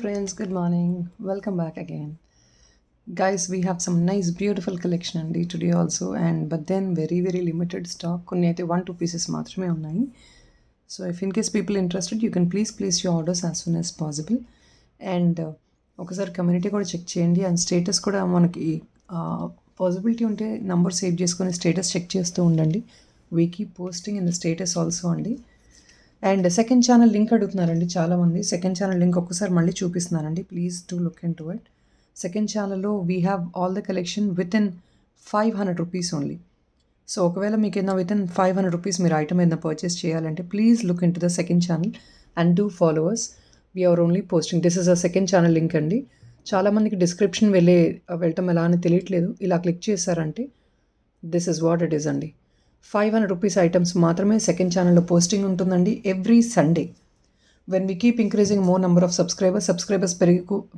friends, good morning. Welcome back again. Guys, we have some nice beautiful collection అండి today also and but then very limited stock. కొన్ని అయితే 1-2 pieces మాత్రమే ఉన్నాయి. So if in case people interested, you can please place your orders as soon as possible. And ఒకసారి community కూడా check చేయండి and status కూడా మనకి పాసిబిలిటీ ఉంటే నంబర్ సేవ్ చేసుకొని స్టేటస్ చెక్ చేస్తూ ఉండండి. We keep posting in the status also అండి. అండ్ సెకండ్ ఛానల్ లింక్ అడుగుతున్నారండి చాలామంది. సెకండ్ ఛానల్ లింక్ ఒక్కసారి మళ్ళీ చూపిస్తున్నానండి. Please to look into it. Second ఛానల్లో we have all the collection within 500 rupees only. So ఒకవేళ మీకు ఏదైనా విత్ ఇన్ 500 రూపీస్ మీరు ఐటమ్ ఏదైనా పర్చేస్ చేయాలంటే please look into the second channel and do followers. We are only posting. This is a second channel link అండి. చాలామందికి description వెళ్ళటం ఎలా అని తెలియట్లేదు. ఇలా క్లిక్ చేశారంటే this is what it is అండి. 500 రూపీస్ ఐటమ్స్ మాత్రమే సెకండ్ ఛానల్లో పోస్టింగ్ ఉంటుందండి every Sunday. When we keep increasing more number of subscribers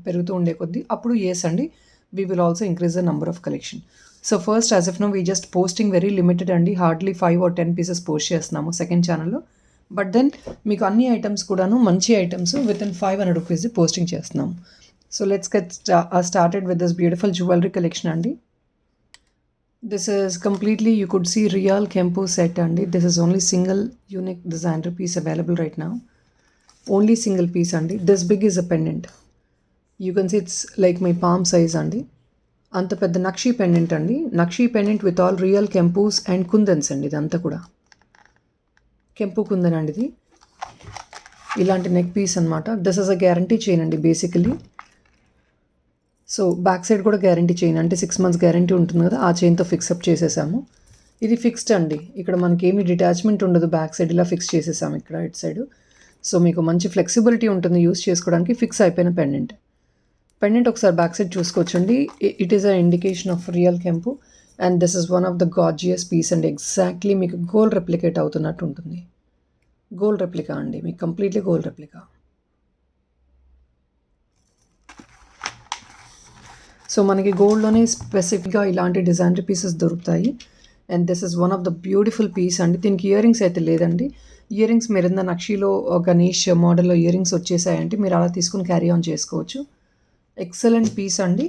పెరుగుతూ ఉండే కొద్దీ అప్పుడు ఎస్ అండి we will also increase the number of collection. So first as of now we just posting very limited అండి. Hardly 5 or 10 pieces post చేస్తున్నాము second ఛానల్లో. But then మీకు అన్ని ఐటమ్స్ కూడాను మంచి items with in 500 rupees posting చేస్తున్నాము. So let's get started with this beautiful jewellery collection అండి. This is completely, you could see real Kempu set andi. This is only single unique designer piece available right now. Only single piece andi. This big is a pendant. You can see it's like my palm size andi. Anta pedda Nakshi pendant andi. Nakshi pendant with all real Kempus and kundans andi. Idantha kuda Kempu kundan andi idi. Ilanti neck piece anamata. This is a guarantee chain andi basically. So back side కూడా guarantee chain అంటే 6 months guarantee ఉంటుంది కదా, ఆ చైన్తో fix up చేసేసాము. ఇది fixed అండి. ఇక్కడ మనకి ఏమి డిటాచ్మెంట్ ఉండదు. బ్యాక్ సైడ్ ఇలా ఫిక్స్ చేసేసాము ఇక్కడ ఇటు సైడ్. సో మీకు మంచి ఫ్లెక్సిబిలిటీ ఉంటుంది యూస్ చేసుకోవడానికి. ఫిక్స్ అయిపోయిన పెండెంట్ ఒకసారి బ్యాక్ సైడ్ చూసుకోవచ్చండి. It is a indication of real kempu and this is one of the gorgeous piece అండి. ఎగ్జాక్ట్లీ మీకు గోల్డ్ రెప్లికేట్ అవుతున్నట్టు ఉంటుంది. గోల్డ్ రెప్లికా అండి, మీకు కంప్లీట్లీ గోల్డ్ రెప్లికా. సో మనకి గోల్డ్లోనే స్పెసిఫిక్గా ఇలాంటి డిజైనర్ పీసెస్ దొరుకుతాయి. And this is one of the beautiful piece అండి. దీనికి ఇయర్ రింగ్స్ అయితే లేదండి. ఇయర్ రింగ్స్ మీరు ఏదైనా నక్షిలో గణేష్ మోడల్లో ఇయర్ రింగ్స్ వచ్చేసాయంటే మీరు అలా తీసుకుని క్యారీ ఆన్ చేసుకోవచ్చు. ఎక్సలెంట్ పీస్ అండి.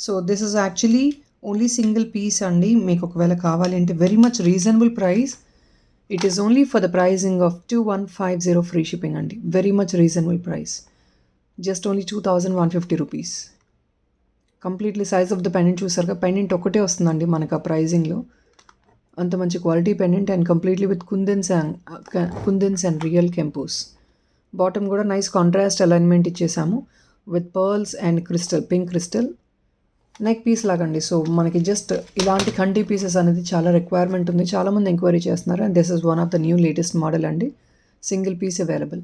So this is actually only single piece అండి. మీకు ఒకవేళ కావాలి అంటే very much reasonable price. It is only for the pricing of 2150 free shipping అండి. Very much reasonable price. Just only 2150 rupees. Completely size of the pendant చూసారుగా, pendant ఒకటే వస్తుందండి మనకు ఆ ప్రైజింగ్లో. అంత మంచి quality pendant and completely with kundans and real kempus. Bottom కూడా నైస్ కాంట్రాస్ట్ అలైన్మెంట్ ఇచ్చేసాము with pearls and pink crystal neck piece లాగండి. సో మనకి జస్ట్ ఇలాంటి కంటి పీసెస్ అనేది చాలా రిక్వైర్మెంట్ ఉంది. చాలామంది ఎంక్వైరీ చేస్తున్నారు and this is one of the new latest model అండి. Single piece available.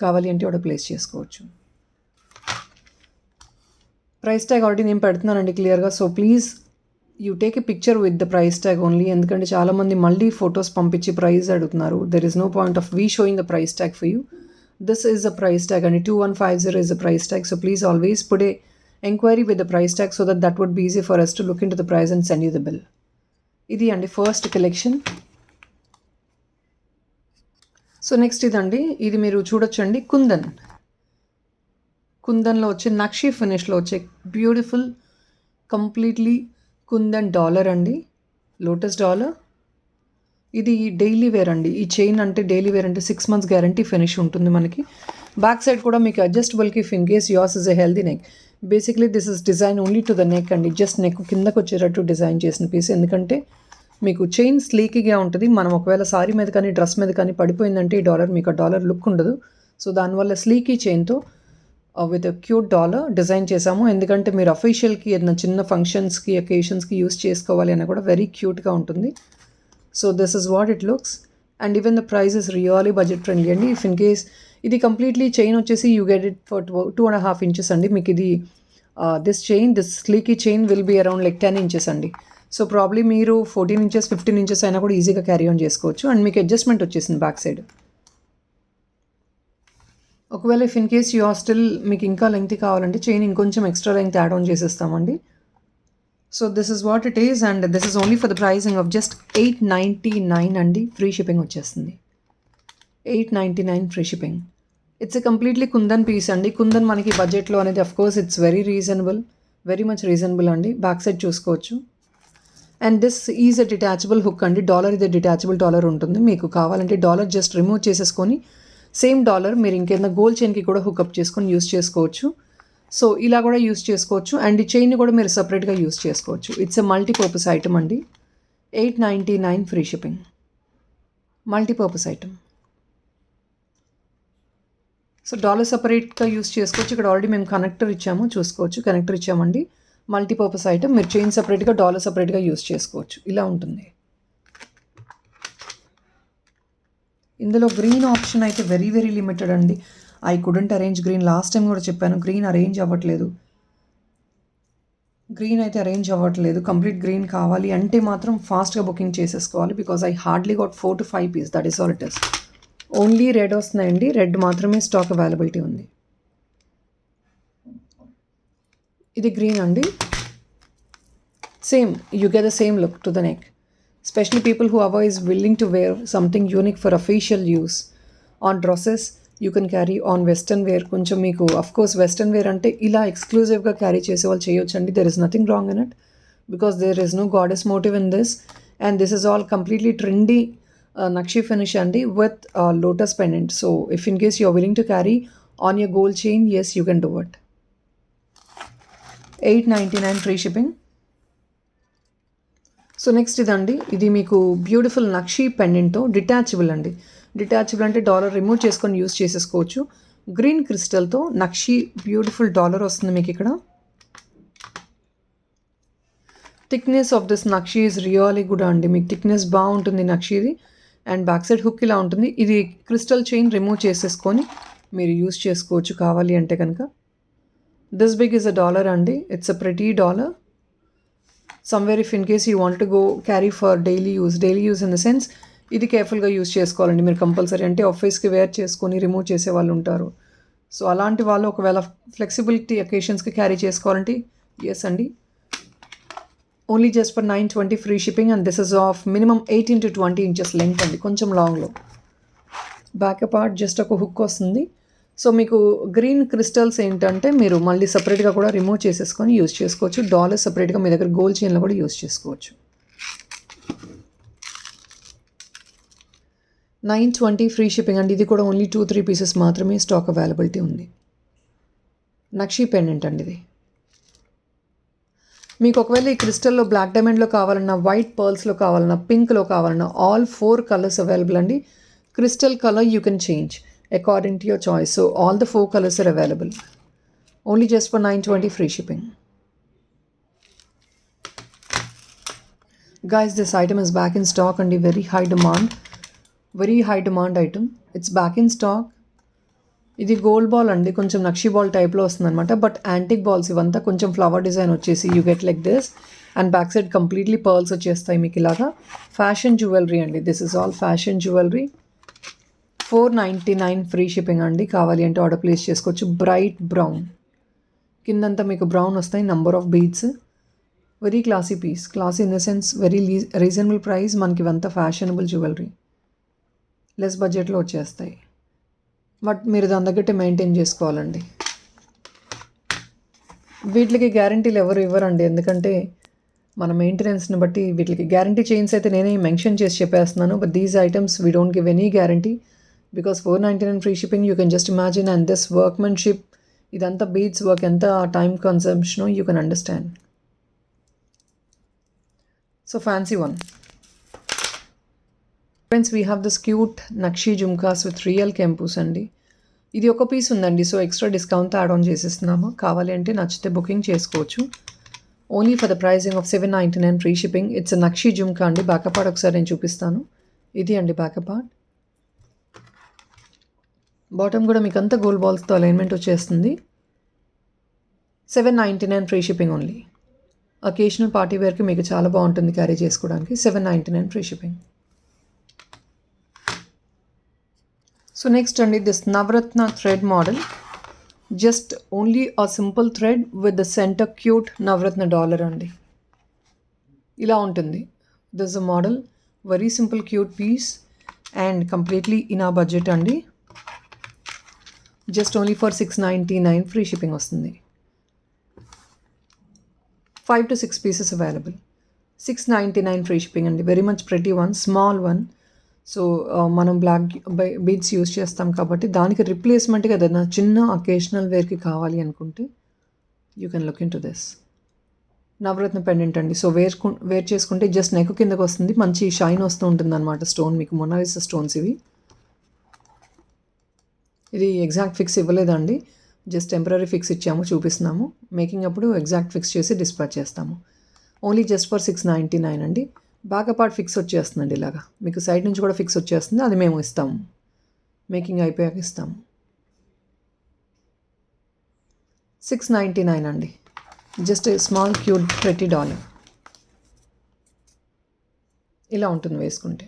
కావాలి అంటే కూడా ప్లేస్ చేసుకోవచ్చు. ప్రైస్ ట్యాగ్ ఆల్రెడీ నేను పెడుతున్నానండి క్లియర్గా. So please you take a picture with the price tag only. ఎందుకంటే చాలామంది మళ్ళీ ఫొటోస్ పంపించి ప్రైస్ అడుగుతున్నారు. There is no point of we showing the price tag for you. This is the price tag అండి. 2150 is the price tag. So please always put a enquiry with the price tag so that would be easy for us to look into the price and send you the bill. ఇది అండి first collection. So next ఇదండి. ఇది మీరు చూడొచ్చండి కుందన్లో వచ్చే నక్షి ఫినిష్లో వచ్చే beautiful completely kundan dollar అండి. Lotus dollar. ఇది డైలీ వేర్ అండి. ఈ చైన్ అంటే డైలీ వేర్ అంటే 6 months గ్యారంటీ ఫినిష్ ఉంటుంది మనకి. బ్యాక్ సైడ్ కూడా మీకు అడ్జస్టబుల్కి in case yours is a healthy neck. Basically this is design only to the neck అండి. జస్ట్ నెక్ కిందకు వచ్చేటట్టు డిజైన్ చేసిన పీస్. ఎందుకంటే మీకు చైన్ స్లీకీగా ఉంటుంది. మనం ఒకవేళ సారీ మీద కానీ డ్రెస్ మీద కానీ పడిపోయిందంటే ఈ డాలర్ మీకు ఆ డాలర్ లుక్ ఉండదు. సో దానివల్ల స్లీకీ చైన్తో విత్ క్యూట్ డాలర్ డిజైన్ చేసాము. ఎందుకంటే మీరు అఫీషియల్కి ఏదైనా చిన్న ఫంక్షన్స్కి అకేషన్స్కి యూస్ చేసుకోవాలి అన్న కూడా వెరీ క్యూట్గా ఉంటుంది. So this is what it looks and even the price is really budget friendly అండి. ఇఫ్ ఇన్ కేస్ ఇది కంప్లీట్లీ చైన్ వచ్చేసి you get it for 2.5 inches అండి. మీకు ఇది this sleeky chain will be around like 10 inches అండి. So probably మీరు 14 inches 15 inches అయినా కూడా ఈజీగా క్యారీ ఆన్ చేసుకోవచ్చు. అండ్ మీకు అడ్జస్ట్మెంట్ వచ్చేసింది బ్యాక్ సైడ్. ఒకవేళ if in case you are still మీకు ఇంకా లెంగ్త్ కావాలంటే చైన్ ఇంకొంచెం ఎక్స్ట్రా లెంగ్త్ యాడ్ ఆన్ చేసేస్తామండి. So this is what it is and this is only for the pricing of just 899 అండి. Free shipping వచ్చేస్తుంది. 899 free shipping. It's a completely kundan piece అండి. కుందన్ మనకి బడ్జెట్లో అనేది course it's very reasonable, very much reasonable అండి. Back side చూసుకోవచ్చు. And this is a detachable hook అండి. Dollar ఇది డిటాచబుల్ డాలర్ ఉంటుంది. మీకు కావాలంటే డాలర్ జస్ట్ రిమూవ్ చేసేసుకొని సేమ్ డాలర్ మీరు ఇంకేదైనా గోల్డ్ చైన్కి కూడా హుక్అప్ చేసుకొని యూస్ చేసుకోవచ్చు. సో ఇలా కూడా యూస్ చేసుకోవచ్చు. అండ్ ఈ చైన్ని కూడా మీరు సపరేట్గా యూస్ చేసుకోవచ్చు. ఇట్స్ ఎ మల్టీపర్పస్ ఐటమ్ అండి. $899 free shipping. Multipurpose item. So dollar సపరేట్గా యూస్ చేసుకోవచ్చు. ఇక్కడ ఆల్రెడీ మేము కనెక్టర్ ఇచ్చాము, చూసుకోవచ్చు. కనెక్టర్ ఇచ్చామండి. Multipurpose item. మీరు చైన్ సపరేట్గా డాలర్ సపరేట్గా యూస్ చేసుకోవచ్చు. ఇలా ఉంటుంది. ఇందులో గ్రీన్ ఆప్షన్ అయితే వెరీ వెరీ లిమిటెడ్ అండి. I couldn't arrange green. Last time కూడా చెప్పాను గ్రీన్ అరేంజ్ అవ్వట్లేదు. గ్రీన్ అయితే అరేంజ్ అవ్వట్లేదు. కంప్లీట్ గ్రీన్ కావాలి అంటే మాత్రం ఫాస్ట్గా బుకింగ్ చేసేసుకోవాలి. Because I hardly got 4 to 5 piece. That is all it is. Only red వస్తున్నాయండి. రెడ్ మాత్రమే స్టాక్ అవైలబిలిటీ ఉంది. ఇది గ్రీన్ అండి. Same you get the same look to the neck. Especially people who are is willing to wear something unique for official use on dresses. You can carry on western wear. కొంచెం మీకు of course western wear అంటే ఇలా ఎక్స్క్లూజివ్గా carry చేసే వాళ్ళు చేయొచ్చండి. There is nothing wrong in it because there is no goddess motive in this, and this is all completely trendy nakshi finish అండి with lotus pendant. So if in case you are willing to carry on your gold chain, yes you can do it. $899 free shipping. So next ఇదండి. ఇది మీకు beautiful నక్షి పెండెంట్తో detachable అండి. Detachable అంటే dollar remove చేసుకొని use చేసేసుకోవచ్చు. Green క్రిస్టల్తో నక్షి beautiful dollar వస్తుంది మీకు ఇక్కడ. Thickness of this nakshi is really good అండి. మీకు థిక్నెస్ బాగుంటుంది నక్షిది. అండ్ బ్యాక్ సైడ్ హుక్ ఇలా ఉంటుంది. ఇది క్రిస్టల్ చైన్ రిమూవ్ చేసేసుకొని మీరు యూస్ చేసుకోవచ్చు కావాలి అంటే కనుక. This big is a dollar అండి. It's a pretty dollar. Somewhere if in case you want to go carry for daily use in the sense ఇది కేర్ఫుల్గా యూస్ చేసుకోవాలండి మీరు కంపల్సరీ. అంటే ఆఫీస్కి వేర్ చేసుకొని రిమూవ్ చేసే వాళ్ళు ఉంటారు. సో అలాంటి వాళ్ళు ఒకవేళ ఫ్లెక్సిబిలిటీ అకేషన్స్కి క్యారీ చేసుకోవాలంటే ఎస్ అండి. Only just for $920 free shipping. And this is of minimum 18 to 20 inches length అండి. కొంచెం లాంగ్లో. బ్యాక్ పార్ట్ జస్ట్ ఒక హుక్ వస్తుంది. సో మీకు గ్రీన్ క్రిస్టల్స్ ఏంటంటే మీరు మళ్ళీ సపరేట్గా కూడా రిమూవ్ చేసేసుకొని యూస్ చేసుకోవచ్చు. డాలర్ సపరేట్గా మీ దగ్గర గోల్డ్ చైన్లో కూడా యూస్ చేసుకోవచ్చు. $920 ఫ్రీ షిప్పింగ్ అండి. ఇది కూడా ఓన్లీ 2-3 పీసెస్ మాత్రమే స్టాక్ అవైలబిలిటీ ఉంది. నక్షి పెండెంట్ అండి ఇది. మీకు ఒకవేళ ఈ క్రిస్టల్లో బ్లాక్ డైమండ్లో కావాలన్నా, వైట్ పర్ల్స్లో కావాలన్నా, పింక్లో కావాలన్నా all 4 కలర్స్ అవైలబుల్ అండి. Crystal colour you can change according to your choice. So all the 4 colors are available. Only just for $920 free shipping. Guys, this item is back in stock and very high demand. Very high demand item. It's back in stock. ఇది gold ball అండి. కొంచెం నక్షి ball టైప్లో వస్తుంది అనమాట. But antique balls ఇవంతా కొంచెం flower design వచ్చేసి you get like this. And back side completely pearls వచ్చేస్తాయి మీకు ఇలాగా. ఫ్యాషన్ జ్యువెలరీ అండి. This is all fashion jewellery. $499 free shipping అండి. కావాలి అంటే ఆర్డర్ ప్లేస్ చేసుకోవచ్చు. బ్రైట్ బ్రౌన్ కిందంతా మీకు బ్రౌన్ వస్తాయి. Number of beads. Very classy piece. Classy in the sense very reasonable price. మనకి ఇవంతా ఫ్యాషనబుల్ జ్యువెలరీ. లెస్ బడ్జెట్లో వచ్చేస్తాయి. బట్ మీరు దాని తగ్గట్టు మెయింటైన్ చేసుకోవాలండి. వీటికి గ్యారంటీలు ఎవరు ఇవ్వరండి. ఎందుకంటే మన మెయింటెనెన్స్ని బట్టి వీటికి గ్యారంటీ చైన్స్ అయితే నేనే మెన్షన్ చేసి చెప్పేస్తున్నాను. But these items we don't give any guarantee. Because $499 free shipping you can just imagine. And this workmanship ఇదంతా బీడ్స్ వర్క్ ఎంత టైం కన్సంప్షనో you can understand. So fancy one. Friends we have this cute nakshi jhumkas with real kempus అండి. ఇది ఒక piece ఉందండి. So extra discount add on చేసేస్తున్నాము. కావాలి అంటే నచ్చితే బుకింగ్ చేసుకోవచ్చు. Only for the pricing of $799 free shipping. It's నక్షి జుమ్కా అండి. బ్యాకప్ పార్ట్ ఒకసారి నేను చూపిస్తాను. ఇది అండి బ్యాకప్ పార్ట్. బాటమ్ కూడా మీకు అంతా గోల్డ్ బాల్స్తో అలైన్మెంట్ వచ్చేస్తుంది. $799 free shipping only. Occasional party వేర్కి మీకు చాలా బాగుంటుంది క్యారీ చేసుకోవడానికి. $799 ఫ్రీ షిప్పింగ్. సో నెక్స్ట్ అండి this navaratna thread model. Just only a simple thread with the center cute navaratna dollar అండి. ఇలా ఉంటుంది. This a model. Very simple cute piece and completely in ఆ బడ్జెట్ అండి. Just only for 699 free shipping వస్తుంది. 5 to 6 pieces available. 699 free shipping అండి. Very much pretty one, small one. So మనం black beads use చేస్తాం కాబట్టి దానికి రిప్లేస్మెంట్గా ఏదైనా చిన్న అకేషనల్ వేర్కి కావాలి అనుకుంటే you can look into this. Navaratna pendant అండి. సో వేర్ చేసుకుంటే జస్ట్ నెక్ కిందకు వస్తుంది, మంచి షైన్ వస్తూ ఉంటుంది అనమాట. స్టోన్ మీకు మొనాలిసా స్టోన్స్ ఇవి. ఇది ఎగ్జాక్ట్ ఫిక్స్ ఇవ్వలేదండి, జస్ట్ టెంపరీ ఫిక్స్ ఇచ్చాము, చూపిస్తున్నాము. మేకింగ్ అప్పుడు ఎగ్జాక్ట్ ఫిక్స్ చేసి డిస్పాచ్ చేస్తాము. ఓన్లీ జస్ట్ ఫర్ 699 అండి. బ్యాక్ పార్ట్ ఫిక్స్ వచ్చేస్తుందండి ఇలాగా. మీకు సైడ్ నుంచి కూడా ఫిక్స్ వచ్చేస్తుంది, అది మేము ఇస్తాము, మేకింగ్ అయిపోయాక ఇస్తాము. 699 అండి. Just small cute pretty dollar. ఇలా ఉంటుంది వేసుకుంటే.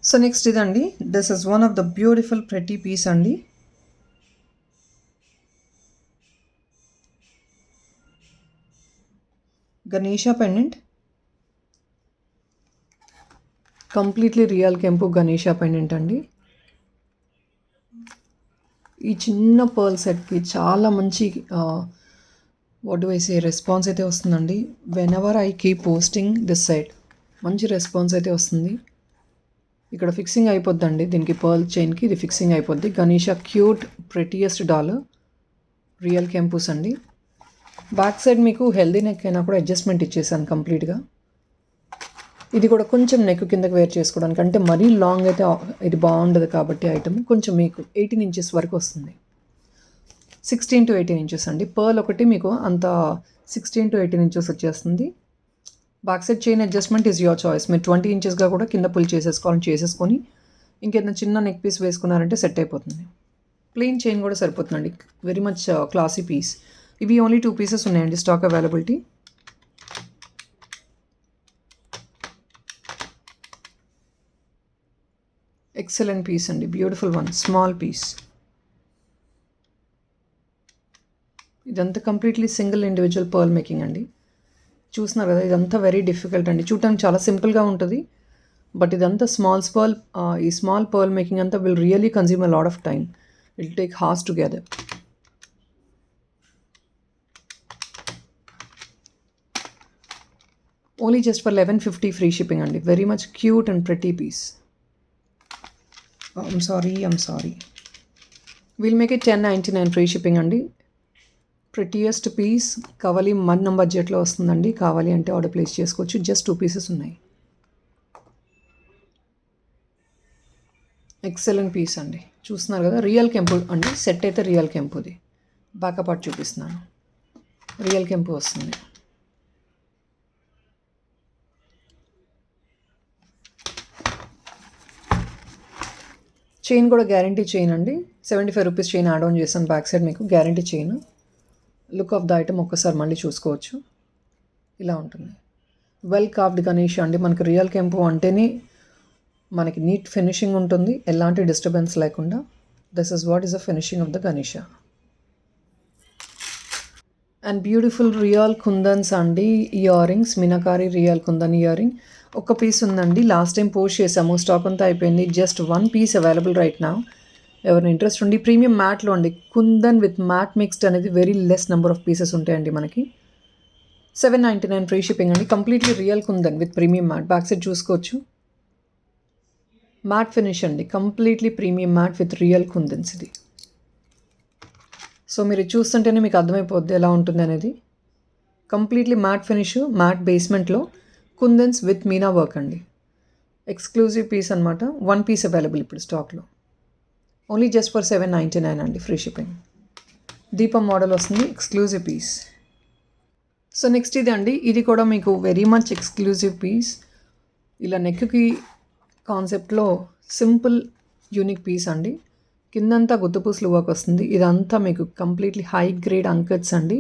సో నెక్స్ట్ ఇదండి. This is one of the beautiful pretty piece అండి. గణేషా పెండెంట్, కంప్లీట్లీ రియల్ కెంపు గణేషా పెండెంట్ అండి. ఈ చిన్న పర్ల్ సెట్కి చాలా మంచి what do I say response అయితే వస్తుందండి. When ever I keep posting this set మంచి రెస్పాన్స్ అయితే వస్తుంది. ఇక్కడ ఫిక్సింగ్ అయిపోద్దండి, దీనికి పర్ల్ చైన్కి ఇది ఫిక్సింగ్ అయిపోద్ది. Ganesha cute prettiest dollar, real kempus అండి. బ్యాక్ సైడ్ మీకు హెల్దీ నెక్ అయినా కూడా అడ్జస్ట్మెంట్ ఇచ్చేసాను కంప్లీట్గా. ఇది కూడా కొంచెం నెక్ కిందకి వేర్ చేసుకోవడానికి, అంటే మరీ లాంగ్ అయితే ఇది బాగుండదు కాబట్టి ఐటమ్ కొంచెం మీకు 18 ఇంచెస్ వరకు వస్తుంది. 16 to 18 ఇంచెస్ అండి. పర్ల్ ఒకటి మీకు అంత 16 to 18 ఇంచెస్ వచ్చేస్తుంది. Back side chain adjustment is your choice. మీరు 20 ఇంచెస్గా కూడా కింద పుల్ చేసేసుకొని ఇంకేదైనా చిన్న నెక్ పీస్ వేసుకున్నారంటే సెట్ అయిపోతుంది. ప్లెయిన్ చైన్ కూడా సరిపోతుందండి. Very much classy piece. ఇవి ఓన్లీ 2 పీసెస్ ఉన్నాయండి స్టాక్ అవైలబిలిటీ. ఎక్సలెంట్ పీస్ అండి, బ్యూటిఫుల్ వన్, స్మాల్ పీస్. ఇదంతా completely single individual pearl making అండి. చూస్తున్నారు కదా, ఇదంతా వెరీ డిఫికల్ట్ అండి. చూడటానికి చాలా సింపుల్గా ఉంటుంది, బట్ ఇదంతా ఈ స్మాల్ పర్ల్ మేకింగ్ అంతా will really consume a lot of time. Will take hours together. Only just for 1150 free shipping అండి. Very much cute and pretty piece. I'm sorry will make it 1099 free shipping అండి. Prettiest piece కావాలి, మన బడ్జెట్లో వస్తుందండి. కావాలి అంటే order place చేసుకోవచ్చు. Just 2 pieces ఉన్నాయి. ఎక్సలెంట్ పీస్ అండి. చూస్తున్నారు కదా, రియల్ కెంపు అండి. సెట్ అయితే రియల్ కెంపుది. బ్యాకప్ పార్ట్ చూపిస్తున్నాను, రియల్ కెంపు వస్తుంది. చైన్ కూడా గ్యారంటీ చైన్ అండి. 75 రూపీస్ చైన్ యాడ్ ఆన్ చేశాను. బ్యాక్ సైడ్ మీకు guarantee chain. Look of the item ఒక్కసారి మళ్ళీ చూసుకోవచ్చు. ఇలా ఉంటుంది. వెల్ కార్వ్డ్ గణేష్ అండి. మనకి రియల్ కెంపు అంటేనే మనకి నీట్ ఫినిషింగ్ ఉంటుంది, ఎలాంటి డిస్టర్బెన్స్ లేకుండా. This is what is the finishing of the Ganesha. And beautiful real kundans అండి. Earrings, meenakari real kundan earring. ఒక పీస్ ఉందండి, లాస్ట్ టైం పోస్ట్ చేసాము, స్టాక్ అంతా అయిపోయింది. Just 1 piece available right now. ఎవరైనా ఇంట్రెస్ట్ ఉండి, ప్రీమియం మ్యాట్లో అండి, కుందన్ విత్ మ్యాట్ మిక్స్డ్ అనేది very less number of pieces ఉంటాయండి మనకి. 799 ఫ్రీ షిప్పింగ్ అండి. Completely real kundan with premium matte. Back side చూసుకోవచ్చు, మ్యాట్ ఫినిష్ అండి. Completely premium matte with real kundans ఇది. సో మీరు చూస్తుంటేనే మీకు అర్థమైపోద్ది ఎలా ఉంటుంది అనేది. కంప్లీట్లీ మ్యాట్ ఫినిష్, మ్యాట్ బేస్మెంట్లో కుందన్స్ విత్ మీనా వర్క్ అండి. ఎక్స్క్లూజివ్ పీస్ అనమాట. 1 పీస్ అవైలబుల్ ఇప్పుడు స్టాక్లో. ఓన్లీ జస్ట్ ఫర్ 799 అండి ఫ్రీ షిప్పింగ్. దీపం మోడల్ వస్తుంది, ఎక్స్క్లూజివ్ పీస్. సో నెక్స్ట్ ఇది అండి. ఇది కూడా మీకు వెరీ మచ్ ఎక్స్క్లూజివ్ పీస్. ఇలా నెక్కి కాన్సెప్ట్లో సింపుల్ యూనిక్ పీస్ అండి. కిందంతా గుత్తపూసలు వర్క్ వస్తుంది. ఇదంతా మీకు కంప్లీట్లీ హై గ్రేడ్ అంకట్స్ అండి.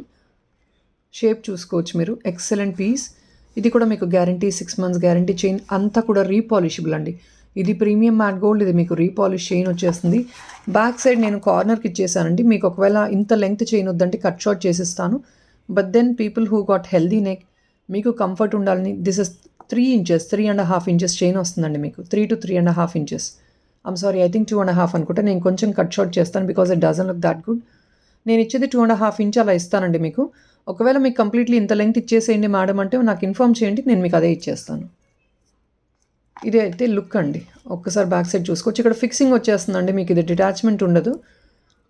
షేప్ చూసుకోవచ్చు మీరు. Excellent piece. ఇది కూడా మీకు గ్యారంటీ 6 months గ్యారంటీ. చైన్ అంతా కూడా రీపాలిషబుల్ అండి. ఇది ప్రీమియం మ్యాట్ గోల్డ్. ఇది మీకు రీపాలిష్ చైన్ వచ్చేస్తుంది. బ్యాక్ సైడ్ నేను కార్నర్కి ఇచ్చేసానండి. మీకు ఒకవేళ ఇంత లెంగ్త్ చైన్ వద్దంటే కట్ షార్ట్ చేసిస్తాను. But then people who got healthy neck, మీకు కంఫర్ట్ ఉండాలని, this is 3 inches 3.5 inches chain వస్తుందండి మీకు. 3 to 3.5 inches. I'm sorry, I think 2.5 అనుకుంటా. నేను కొంచెం కట్ షార్ట్ చేస్తాను because it doesn't look that good. నేను ఇచ్చేది 2.5 inch అలా ఇస్తానండి మీకు. ఒకవేళ మీకు కంప్లీట్లీ ఇంత లెంగ్త్ ఇచ్చేసేయండి మేడం అంటే నాకు ఇన్ఫామ్ చేయండి, నేను మీకు అదే ఇచ్చేస్తాను. ఇదే అయితే లుక్ అండి. ఒక్కసారి బ్యాక్ సైడ్ చూసుకోవచ్చు. ఇక్కడ ఫిక్సింగ్ వచ్చేస్తుందండి మీకు. ఇది డిటాచ్మెంట్ ఉండదు.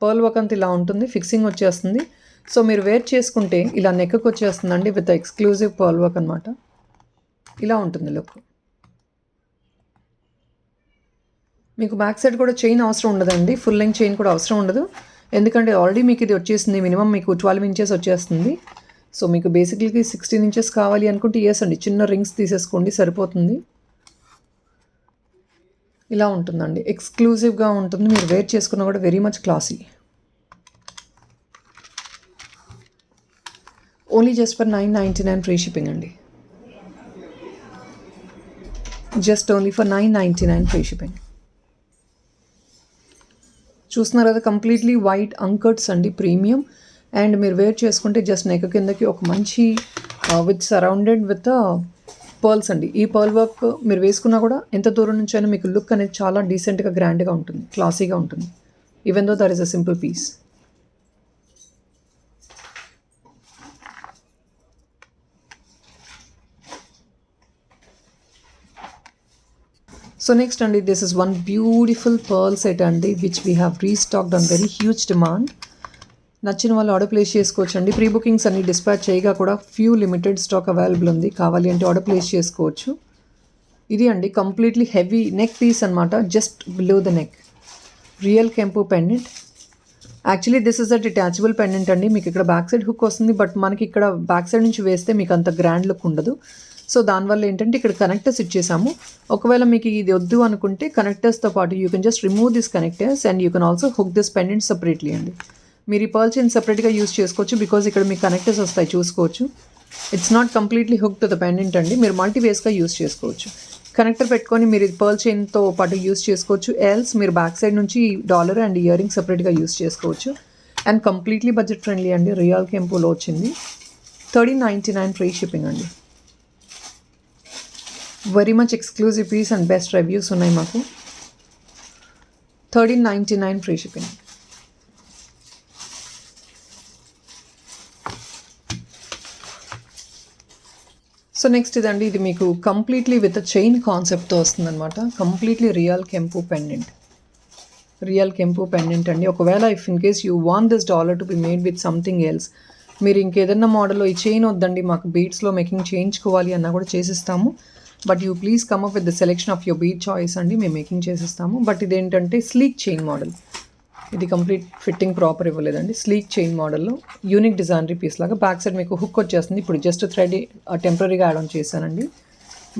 పర్ల్ వర్క్ అంతా ఇలా ఉంటుంది. ఫిక్సింగ్ వచ్చేస్తుంది. సో మీరు వేర్ చేసుకుంటే ఇలా నెక్కి వచ్చేస్తుందండి విత్ ఎక్స్క్లూజివ్ పర్ల్ వర్క్ అనమాట. ఇలా ఉంటుంది లుక్. మీకు బ్యాక్ సైడ్ కూడా చైన్ అవసరం ఉండదండి. ఫుల్ లెంగ్త్ చైన్ కూడా అవసరం ఉండదు. ఎందుకంటే ఆల్రెడీ మీకు ఇది వచ్చేసింది. మినిమం మీకు 12 inches వచ్చేస్తుంది. సో మీకు బేసిక్లీ 16 inches కావాలి అనుకుంటే ఎస్ అండి, చిన్న రింగ్స్ తీసేసుకోండి సరిపోతుంది. ఇలా ఉంటుందండి. ఎక్స్క్లూజివ్గా ఉంటుంది. మీరు వేర్ చేసుకున్నా కూడా very much classy. Only just for 999 free shipping అండి. Just only for 999 free shipping. చూస్తున్నారు కదా, కంప్లీట్లీ వైట్ అంకట్స్ అండి, ప్రీమియం. అండ్ మీరు వేర్ చేసుకుంటే జస్ట్ నెక్ కిందకి ఒక మంచి విత్ సరౌండెడ్ విత్ పర్ల్స్ అండి. ఈ పర్ల్ వర్క్ మీరు వేసుకున్నా కూడా ఎంత దూరం నుంచి అయినా మీకు లుక్ అనేది చాలా డీసెంట్గా, గ్రాండ్గా ఉంటుంది, క్లాసీగా ఉంటుంది. Even though there is a simple piece. So next అండి, this is one beautiful pearl set అండి which we have restocked on very huge demand. నచ్చిన వాళ్ళు ఆర్డర్ ప్లేస్ చేసుకోవచ్చు అండి. ప్రీ బుకింగ్స్ అన్ని డిస్పాచ్ చేయగా కూడా ఫ్యూ లిమిటెడ్ స్టాక్ అవైలబుల్ ఉంది. కావాలి అంటే ఆర్డర్ ప్లేస్ చేసుకోవచ్చు. ఇది అండి కంప్లీట్లీ హెవీ నెక్ పీస్ అనమాట. Just below the neck real kempu pendant. Actually this is a detachable pendant అండి. మీకు ఇక్కడ బ్యాక్ సైడ్ హుక్ వస్తుంది. బట్ మనకి ఇక్కడ బ్యాక్ సైడ్ నుంచి వేస్తే మీకు అంత గ్రాండ్ లుక్ ఉండదు. సో దానివల్ల ఏంటంటే ఇక్కడ కనెక్టర్స్ ఇచ్చేసాము. ఒకవేళ మీకు ఇది వద్దు అనుకుంటే కనెక్టర్స్తో పాటు you can just remove this connectors and you can also hook this pendant separately అండి. మీరు ఈ పర్ల్ చైన్ సపరేట్గా యూస్ చేసుకోవచ్చు బికాజ్ ఇక్కడ మీకు కనెక్టర్స్ వస్తాయి చూసుకోవచ్చు. It's not completely hook to the pendant అండి. మీరు మల్టీవేస్గా యూస్ చేసుకోవచ్చు. కనెక్టర్ పెట్టుకొని మీరు ఇది పర్ల్ చైన్తో పాటు యూస్ చేసుకోవచ్చు. ఎల్స్ మీరు బ్యాక్ సైడ్ నుంచి డాలర్ అండ్ ఇయర్ రింగ్ సపరేట్గా యూస్ చేసుకోవచ్చు. అండ్ కంప్లీట్లీ బడ్జెట్ ఫ్రెండ్లీ అండి. రియల్ కెంపులో వచ్చింది. 1399 ఫ్రీ షిప్పింగ్ అండి. Very much exclusive piece and best reviews ఉన్నాయి మాకు. 1399 ఫ్రీ షిప్పింగ్. సో నెక్స్ట్ ఇదండి. ఇది మీకు కంప్లీట్లీ విత్ చైన్ కాన్సెప్ట్తో వస్తుందన్నమాట. Completely real kempu pendant. Real kempu pendant అండి. ఒకవేళ if in case you want this dollar to be made with something else, మీరు ఇంకేదన్నా మోడల్లో ఈ చైన్ వద్దండి మాకు బీడ్స్లో మేకింగ్ చేయించుకోవాలి అన్నా కూడా చేసిస్తాము. But you please come up with the selection of your bead choice అండి. మేము మేకింగ్ చేసిస్తాము. బట్ ఇదేంటంటే స్లీక్ చైన్ మోడల్. ఇది కంప్లీట్ ఫిట్టింగ్ ప్రాపర్ ఇవ్వలేదండి. స్లీక్ చైన్ మోడల్లో యూనిక్ డిజైనరీ పీస్ లాగా బ్యాక్ సైడ్ మీకు హుక్ వచ్చేస్తుంది. ఇప్పుడు జస్ట్ థ్రెడ్ టెంపరీగా యాడ్ ఆన్ చేశానండి.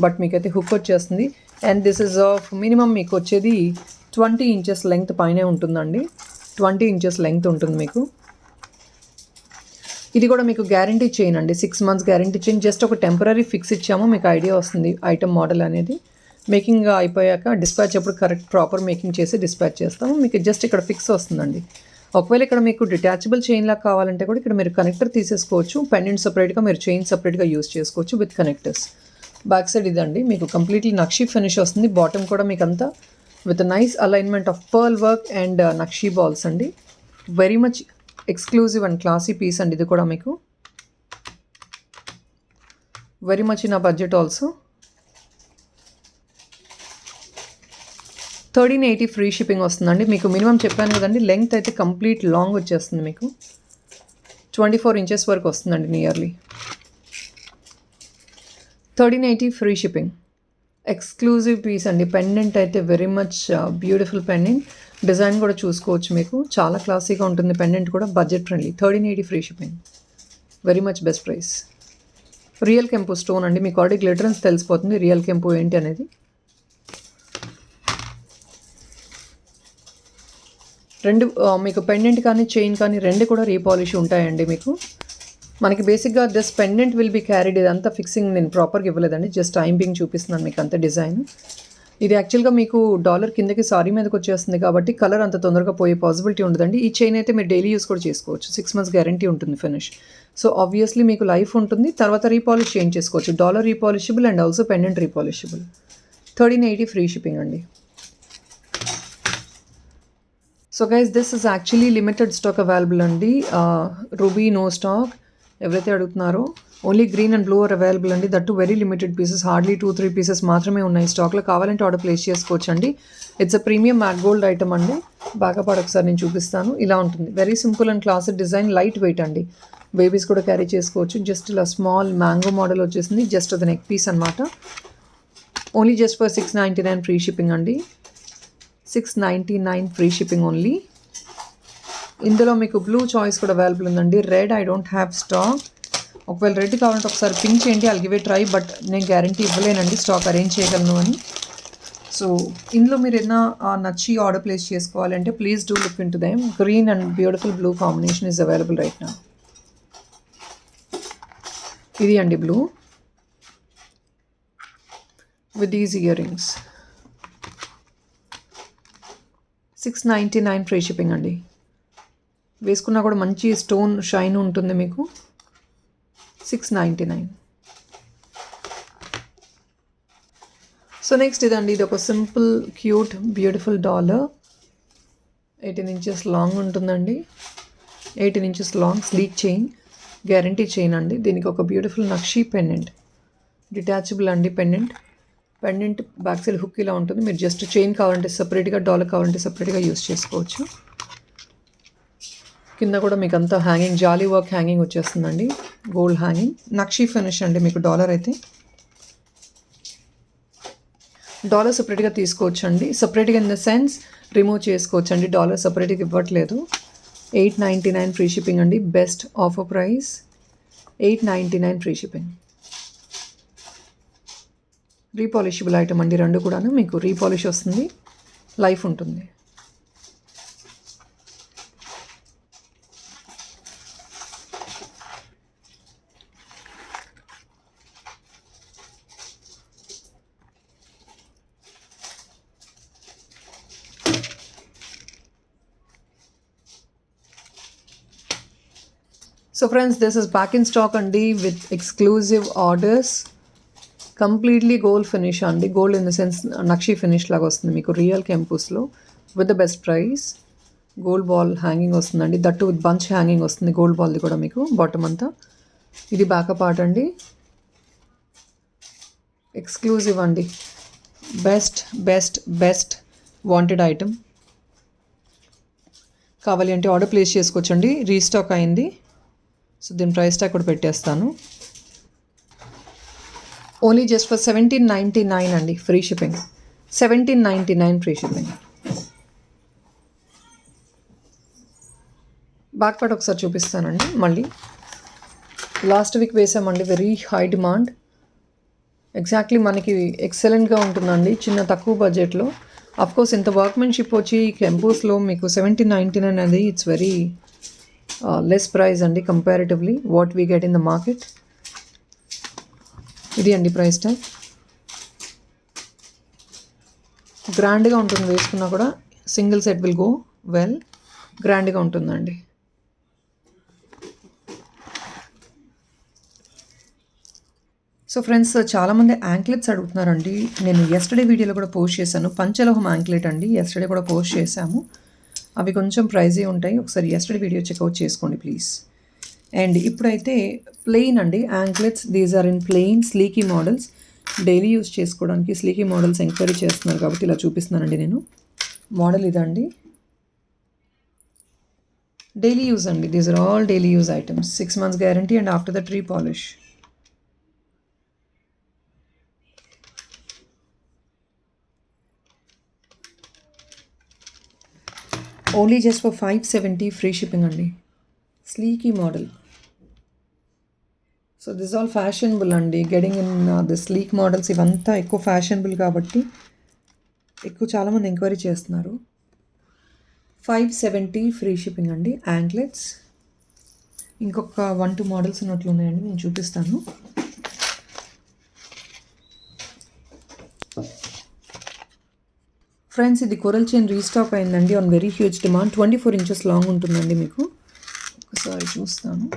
బట్ మీకైతే హుక్ వచ్చేస్తుంది. And this is of minimum మీకు వచ్చేది 20 inches లెంగ్త్ పైనే ఉంటుందండి. 20 inches లెంగ్త్ ఉంటుంది మీకు. ఇది కూడా మీకు గ్యారంటీ చైన్ అండి. 6 months గ్యారంటీ చైన్. జస్ట్ ఒక టెంపరీ ఫిక్స్ ఇచ్చాము. మీకు ఐడియా వస్తుంది ఐటమ్ మోడల్ అనేది. మేకింగ్ అయిపోయాక డిస్పాచ్ అప్పుడు కరెక్ట్ ప్రాపర్ మేకింగ్ చేసి డిస్పాచ్ చేస్తాము. మీకు జస్ట్ ఇక్కడ ఫిక్స్ వస్తుందండి. ఒకవేళ ఇక్కడ మీకు డిటాచబుల్ చైన్ లాగా కావాలంటే కూడా ఇక్కడ మీరు కనెక్టర్ తీసేసుకోవచ్చు. పెండెంట్ సపరేట్గా, మీరు చైన్ సపరేట్గా యూస్ చేసుకోవచ్చు విత్ కనెక్టర్స్. బ్యాక్ సైడ్ ఇదండి మీకు కంప్లీట్లీ నక్షీ ఫినిష్ వస్తుంది. బాటమ్ కూడా మీకు అంతా with nice alignment of pearl work and నక్షీ బాల్స్ అండి. Very much exclusive and classy piece అండి. ఇది కూడా మీకు వెరీ మచ్ ఇన్ ఆ బడ్జెట్ ఆల్సో. 1380 ఫ్రీ షిప్పింగ్ వస్తుందండి. మీకు మినిమం చెప్పాను కదండి, లెంగ్త్ అయితే కంప్లీట్ లాంగ్ వచ్చేస్తుంది. మీకు 24 inches వరకు వస్తుందండి nearly. 1380 free shipping. Exclusive piece అండి. పెండెంట్ అయితే very much beautiful pendant. Design కూడా చూసుకోవచ్చు. మీకు చాలా క్లాసీగా ఉంటుంది పెండెంట్ కూడా. Budget friendly. 1380 free shipping. Very much best price. Real కెంపు స్టోన్ అండి, మీకు ఆల్రెడీ గ్లిటరెన్స్ తెలిసిపోతుంది రియల్ కెంపు ఏంటి అనేది. రెండు మీకు పెండెంట్ కానీ చైన్ కానీ రెండు కూడా రీపాలిష్ ఉంటాయండి మీకు. మనకి బేసిక్గా this pendant will be carried, ఇదంతా ఫిక్సింగ్ నేను ప్రాపర్గా ఇవ్వలేదండి, జస్ట్ టైంపింగ్ చూపిస్తున్నాను మీకు అంత డిజైన్. ఇది యాక్చువల్గా మీకు డాలర్ కిందకి సారీ మీదకి వచ్చేస్తుంది కాబట్టి కలర్ అంత తొందరగా పోయే పాసిబిలిటీ ఉండదండి. ఈ చైన్ అయితే మీరు డైలీ యూస్ కూడా చేసుకోవచ్చు, 6 months గ్యారంటీ ఉంటుంది ఫినిష్. సో ఆబ్వియస్లీ మీకు లైఫ్ ఉంటుంది, తర్వాత రీపాలిష్ చేంజ్ చేసుకోవచ్చు. Dollar repolishable and also pendant repolishable. 1380 free shipping అండి. So guys this is actually limited stock available అండి. రూబీ నో స్టాక్, ఎవరైతే అడుగుతున్నారో only green and blue are available అండి. That too very limited pieces, hardly 2-3 pieces మాత్రమే ఉన్నాయి స్టాక్లో. కావాలంటే order place చేసుకోవచ్చు అండి. It's a premium matte gold item అండి. బాగా పాడు ఒకసారి నేను చూపిస్తాను. ఇలా ఉంటుంది, very simple and classic design, light weight అండి. బేబీస్ కూడా క్యారీ చేసుకోవచ్చు. జస్ట్ ఇలా స్మాల్ మ్యాంగో మోడల్ వచ్చేసింది, జస్ట్ అది నెక్ పీస్ అనమాట. Only just for 699 free shipping అండి. 699 ఫ్రీ షిప్పింగ్ ఓన్లీ. ఇందులో మీకు బ్లూ చాయిస్ కూడా అవైలబుల్ ఉందండి. Red I don't have stock. ఒకవేళ రెడ్ కావాలంటే ఒకసారి పింక్ చేయండి, I'll give a try, but నేను గ్యారంటీ ఇవ్వలేనండి స్టాక్ అరేంజ్ చేయగలను అని. సో ఇందులో మీరు ఏదైనా నచ్చి ఆర్డర్ ప్లేస్ చేసుకోవాలంటే please do look in to them. Green and beautiful blue combination is available right now. ఇది అండి blue with these ear rings. 699 free shipping అండి. వేసుకున్నా కూడా మంచి స్టోన్ షైన్ ఉంటుంది మీకు. 699. సో నెక్స్ట్ ఇదండి, ఇది ఒక simple cute beautiful dollar. 18 inches long ఉంటుందండి. 18 inches long sleek chain, guarantee chain అండి. దీనికి ఒక బ్యూటిఫుల్ నక్షీ పెండెంట్, డిటాచబుల్ అండి pendant. Pendant back side hook ఇలా ఉంటుంది. మీరు జస్ట్ చైన్ కావాలంటే సపరేట్గా, డాలర్ కావాలంటే సపరేట్గా యూస్ చేసుకోవచ్చు. కింద కూడా మీకు అంతా హ్యాంగింగ్, జాలీ వర్క్ హ్యాంగింగ్ వచ్చేస్తుందండి, గోల్డ్ హ్యాంగింగ్. నక్షీ ఫినిష్ అండి మీకు డాలర్ అయితే. డాలర్ సపరేట్గా తీసుకోవచ్చు అండి, సపరేట్గా ఇన్ ద సెన్స్ రిమూవ్ చేసుకోవచ్చు అండి, డాలర్ సపరేట్గా ఇవ్వట్లేదు. 899 ఫ్రీ షిప్పింగ్ అండి. Best offer price 899 free shipping. Repolishable item అండి, రెండు కూడాను మీకు రీపాలిష్ వస్తుంది, లైఫ్ ఉంటుంది. So friends, this is back in stock andi with exclusive orders. Completely gold finish andi, gold in the sense nakshi finish laga vastundi meeku real campus lo with the best price. Gold ball hanging vastundandi, that too with bunch hanging vastundi, gold ball di kuda meeku bottom anta. Idi backup part andi, exclusive andi, best wanted item. కావాలి అంటే order place చేసుకోవచ్చండి, restock అయింది. So దీని price tag కూడా పెట్టేస్తాను. Only just for 1799 అండి free shipping. 1799 free shipping. Back part ఒకసారి చూపిస్తానండి మళ్ళీ. లాస్ట్ వీక్ వేసామండి, వెరీ హై డిమాండ్. ఎగ్జాక్ట్లీ మనకి ఎక్సలెంట్గా ఉంటుందండి చిన్న తక్కువ బడ్జెట్లో. అఫ్కోర్స్ ఇంత వర్క్మెన్షిప్ వచ్చి కెంపూస్లో మీకు 1799 అనేది ఇట్స్ వెరీ లెస్ ప్రైస్ అండి comparatively what we get in the market. ఇది అండి ప్రైస్ ట్యాగ్. గ్రాండ్గా ఉంటుంది, వేసుకున్నా కూడా single set will go well, గ్రాండ్గా ఉంటుందండి. సో ఫ్రెండ్స్, చాలామంది యాంక్లెట్స్ అడుగుతున్నారండి. నేను ఎస్టర్డే వీడియోలో కూడా పోస్ట్ చేశాను, పంచలోహం యాంక్లెట్ అండి, ఎస్టర్డే కూడా పోస్ట్ చేశాము. అవి కొంచెం ప్రైజీ ఉంటాయి, ఒకసారి ఎస్టర్డే వీడియో చెక్అవుట్ చేసుకోండి ప్లీజ్. అండ్ ఇప్పుడైతే ప్లెయిన్ అండి anklets, these are in plain sleeky models. Daily use చేసుకోవడానికి స్లీకీ మోడల్స్ ఎంక్వైరీ చేస్తున్నారు కాబట్టి ఇలా చూపిస్తున్నానండి నేను. మోడల్ ఇదండి, డైలీ యూజ్ అండి, these are all daily use items. 6 months guarantee and after that repolish. Only just for 570 free shipping అండి. Sleeky model. So this all fashionable అండి. Getting in the sleek models ఇవంతా ఎక్కువ fashionable కాబట్టి ఎక్కువ చాలామంది enquiry చేస్తున్నారు. 570 free shipping అండి. Anklets ఇంకొక 1-2 మోడల్స్ ఉన్నట్లు ఉన్నాయండి, నేను చూపిస్తాను. ఫ్రెండ్స్ ఇది కోరల్ చైన్ రీస్టాక్ అయిందండి on very huge demand. 24 inches long ఉంటుందండి. మీకు ఒకసారి చూస్తాను.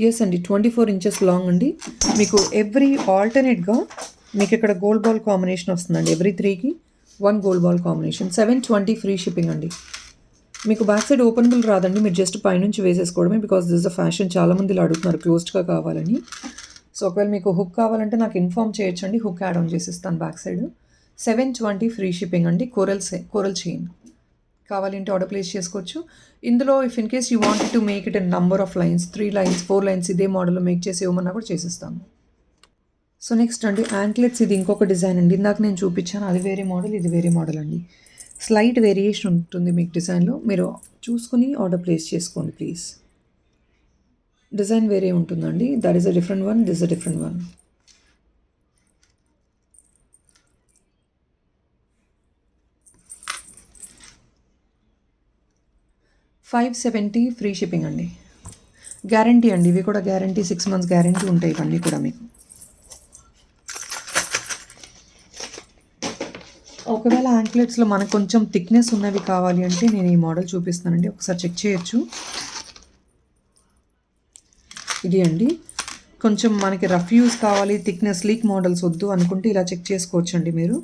ఎస్ అండి, 24 ఇంచెస్ లాంగ్ అండి. మీకు ఎవ్రీ ఆల్టర్నేట్గా మీకు ఇక్కడ గోల్డ్ బాల్ కాంబినేషన్ వస్తుందండి. ఎవ్రీ 3కి 1 gold ball combination. 720 free shipping అండి. మీకు బ్యాక్ సైడ్ ఓపెనబుల్ రాదండి, మీరు జస్ట్ పైనుంచి వేసేసుకోవడమే. బికాస్ దిస్ ద ఫ్యాషన్, చాలామంది ఇలా అడుగుతున్నారు క్లోజ్డ్గా కావాలని. సో ఒకవేళ మీకు హుక్ కావాలంటే నాకు ఇన్ఫామ్ చేయొచ్చండి, హుక్ యాడ్ ఆన్ చేసిస్తాను బ్యాక్ సైడ్. 720 ఫ్రీ షిప్పింగ్ అండి. కోరల్ చైన్ కావాలంటే ఆర్డర్ ప్లేస్ చేసుకోవచ్చు. ఇందులో if in case you wanted to make it in number of lines, 3 lines 4 lines ఇదే మోడల్లో మేక్ చేసి ఇవ్వమన్నా కూడా చేసిస్తాను. సో నెక్స్ట్ అండి యాంక్లెట్స్. ఇది ఇంకొక డిజైన్ అండి. ఇందాక నేను చూపించాను అది వేరే మోడల్, ఇది వేరే మోడల్ అండి. స్లైట్ వేరియేషన్ ఉంటుంది మీకు డిజైన్లో, మీరు చూసుకుని ఆర్డర్ ప్లేస్ చేసుకోండి ప్లీజ్. డిజైన్ వేరే ఉంటుందండి. That is a different one, this a different one. $570 free shipping అండి. గ్యారంటీ అండి, ఇవి కూడా గ్యారంటీ, 6 months గ్యారంటీ ఉంటాయి ఇవన్నీ కూడా మీకు. ఒకవేళ యాంక్లెట్స్లో మనకు కొంచెం థిక్నెస్ ఉన్నవి కావాలి అంటే నేను ఈ మోడల్ చూపిస్తానండి, ఒకసారి చెక్ చేయొచ్చు. ఇది అండి, కొంచెం మనకి రఫ్ యూస్ కావాలి, థిక్నెస్ లీక్ మోడల్స్ వద్దు అనుకుంటే ఇలా చెక్ చేసుకోవచ్చు అండి మీరు.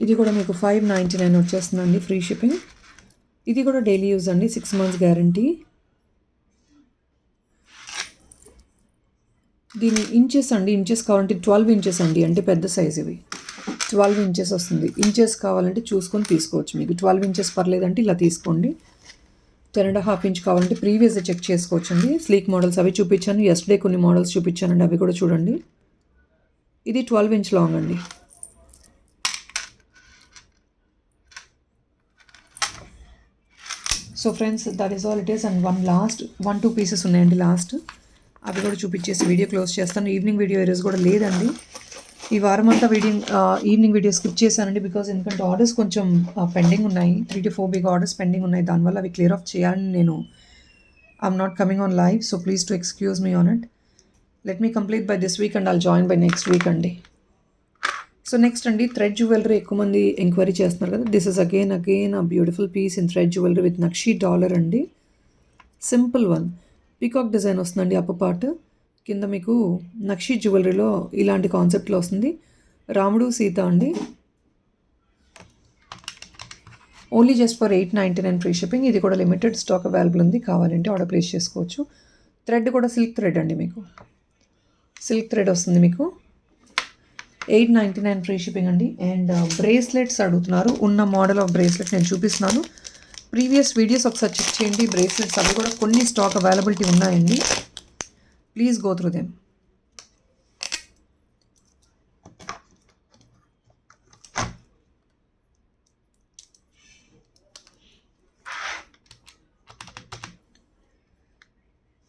ఇది కూడా మీకు 599 వచ్చేస్తుందండి ఫ్రీ షిప్పింగ్. ఇది కూడా డైలీ యూజ్ అండి, 6 months గ్యారంటీ. దీని ఇంచెస్ అండి, ఇంచెస్ కావాలంటే 12 ఇంచెస్ అండి, అంటే పెద్ద సైజ్ ఇవి. 12 ఇంచెస్ వస్తుంది. ఇంచెస్ కావాలంటే చూసుకొని తీసుకోవచ్చు. మీకు 12 ఇంచెస్ పర్లేదంటే ఇలా తీసుకోండి. 10.5 inch కావాలంటే ప్రీవియస్గా చెక్ చేసుకోవచ్చు అండి. స్లీక్ మోడల్స్ అవి చూపించాను, ఎస్టర్డే కొన్ని మోడల్స్ చూపించానండి, అవి కూడా చూడండి. ఇది 12 inch లాంగ్ అండి. So friends that is all it is. And 1-2 pieces ఉన్నాయండి లాస్ట్, అవి కూడా చూపించేసి వీడియో క్లోజ్ చేస్తాను. ఈవినింగ్ వీడియో ఈరోజు కూడా లేదండి. ఈ వారం అంతా ఈవినింగ్ వీడియో స్కిప్ చేశానండి, బికాజ్ ఎందుకంటే ఆర్డర్స్ కొంచెం పెండింగ్ ఉన్నాయి. 3 to 4 బిగ్ ఆర్డర్స్ పెండింగ్ ఉన్నాయి. దానివల్ల అవి క్లియర్ ఆఫ్ చేయాలని నేను I'm not coming on live. So please to excuse me on it. Let me complete by this week and I'll join by next week అండి. So next అండి, thread jewellery ఎక్కువ మంది enquiry చేస్తున్నారు కదా. This is again a beautiful piece in thread jewellery with nakshi dollar అండి. Simple one, peacock design వస్తుందండి upper part. కింద మీకు నక్షీ జ్యువెలరీలో ఇలాంటి కాన్సెప్ట్లో వస్తుంది. రాముడు సీత అండి. Only just for 899 free shipping. ఇది కూడా లిమిటెడ్ స్టాక్ అవైలబుల్ ఉంది, కావాలంటే ఆర్డర్ ప్లేస్ చేసుకోవచ్చు. థ్రెడ్ కూడా సిల్క్ థ్రెడ్ అండి, మీకు సిల్క్ థ్రెడ్ వస్తుంది. మీకు 899 ఫ్రీ షిప్పింగ్ అండి. అండ్ బ్రేస్లెట్స్ అడుగుతున్నారు. ఉన్న మోడల్ ఆఫ్ బ్రేస్లెట్ నేను చూపిస్తున్నాను. ప్రీవియస్ వీడియోస్ ఒకసారి చెక్ చేయండి. బ్రేస్లెట్స్ అవి కూడా కొన్ని స్టాక్ అవైలబిలిటీ ఉన్నాయండి. Please go through them.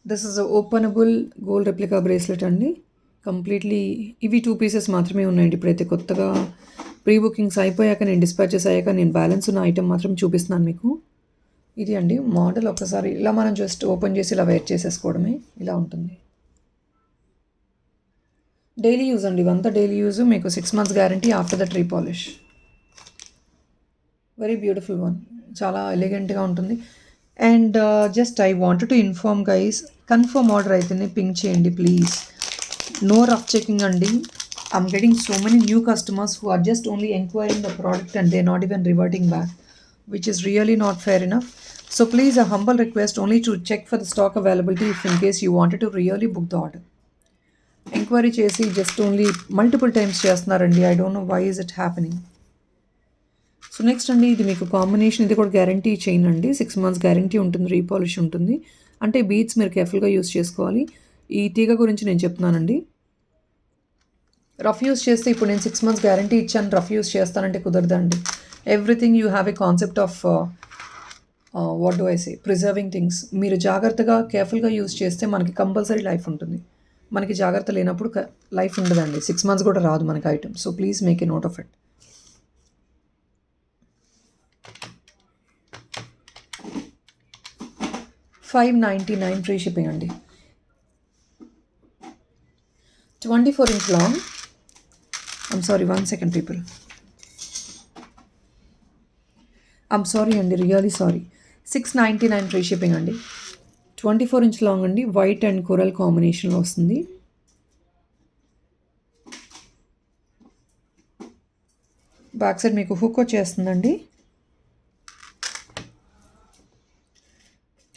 This is openable gold replica bracelet అండి. కంప్లీట్లీ ఇవి 2 పీసెస్ మాత్రమే ఉన్నాయండి. ఇప్పుడైతే కొత్తగా ప్రీ బుకింగ్స్ అయిపోయాక, నేను డిస్పాచెస్ అయ్యాక నేను బ్యాలెన్స్ ఉన్న ఐటమ్ మాత్రం చూపిస్తున్నాను మీకు. ఇది అండి మోడల్. ఒకసారి ఇలా మనం జస్ట్ ఓపెన్ చేసి ఇలా వేర్ చేసేసుకోవడమే, ఇలా ఉంటుంది. డైలీ యూజ్ అండి, ఇవంతా డైలీ యూజ్. మీకు 6 months guarantee after that repolish. Very beautiful one, చాలా ఎలిగెంట్గా ఉంటుంది. And just I wanted to inform guys, confirm order అయితేనే పింక్ చేయండి ప్లీజ్. No rough checking అండి. I'm getting so many new customers who are just only inquiring the product and they're not even reverting back, which is really not fair enough. So please, a humble request only to check for the stock availability if in case you wanted to really book the order. Enquiry చేసి just only multiple times చేస్తున్నారండి. I don't know why is it happening. So next అండి, ఇది మీకు combination. ఇది కూడా guarantee chain అండి. 6 months guarantee ఉంటుంది, repolish ఉంటుంది. అంటే బీడ్స్ మీరు కేర్ఫుల్గా యూస్ చేసుకోవాలి. ఈ తీగ గురించి నేను చెప్తున్నానండి. రఫ్ యూస్ చేస్తే ఇప్పుడు నేను 6 months గ్యారంటీ ఇచ్చాను, రఫ్ యూస్ చేస్తానంటే కుదరదండి. Everything you have a concept of what do I say preserving things. మీరు జాగ్రత్తగా కేర్ఫుల్గా యూస్ చేస్తే మనకి కంపల్సరీ లైఫ్ ఉంటుంది. మనకి జాగ్రత్త లేనప్పుడు లైఫ్ ఉండదండి. 6 months కూడా రాదు మనకి item. So please make a note of it. 599 free shipping అండి. 24 inch long. I'm sorry, 1 second people. I'm sorry అండి, రియలీ సారీ. 699 ఫ్రీ షిప్పింగ్ అండి. 24 inch లాంగ్ అండి, వైట్ అండ్ కొరల్ కాంబినేషన్లో వస్తుంది. బ్యాక్ సైడ్ మీకు హుక్ వచ్చేస్తుందండి.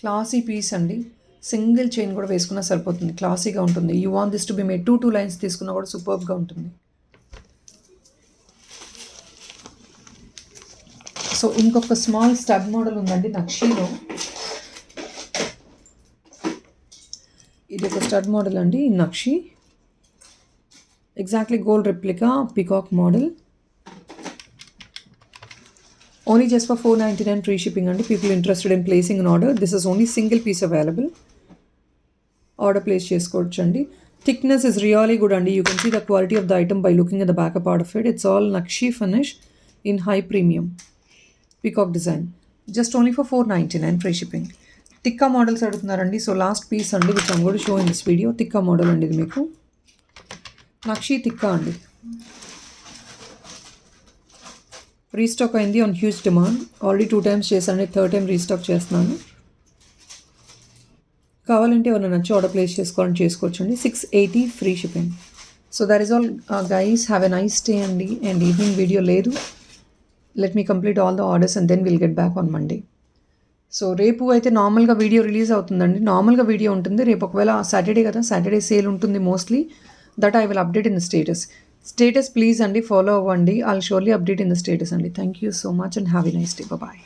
క్లాసీ పీస్ అండి. Single chain కూడా వేసుకున్నా సరిపోతుంది, క్లాసీగా ఉంటుంది. You want this to be made 2 lines తీసుకున్నా కూడా సూపర్బ్గా ఉంటుంది. సో ఇంకొక స్మాల్ స్టడ్ మోడల్ ఉందండి నక్షీలో. ఇది ఒక స్టడ్ మోడల్ అండి, నక్షి. Exactly gold replica peacock model. Only just for 499 free shipping అండి. People interested in placing an order, this is only single piece available. Order place చేసుకోవచ్చు అండి. థిక్నెస్ ఇస్ రియలీ గుడ్ అండి. You can see the quality of the item by looking at the backup part of it. It's all నక్షి finish in high premium peacock design. Just only for 499 free shipping. Tikka models అడుగుతున్నారండి. So last piece అండి which I'm going to show in this video. Tikka model అండి ఇది మీకు. నక్షి తిక్కా అండి. Restock అయింది on huge demand. Already 2 times చేశాను, 3rd time restock చేస్తున్నాను. కావాలంటే ఎవరైనా నచ్చి ఆర్డర్ ప్లేస్ చేసుకోవాలని చేసుకోవచ్చు అండి. 680 free shipping. So that is all guys. Have a nice day అండి. అండ్ ఈవినింగ్ వీడియో లేదు. Let me complete all the orders and then will get back on Monday. సో రేపు అయితే నార్మల్గా వీడియో రిలీజ్ అవుతుందండి. నార్మల్గా వీడియో ఉంటుంది. రేపు ఒకవేళ సాటర్డే కదా, సాటర్డే సేల్ ఉంటుంది mostly. That I will update in the status please అండి ఫాలో అవ్వండి. I'll surely update in the status అండి. Thank you so much and have a nice day. Bye.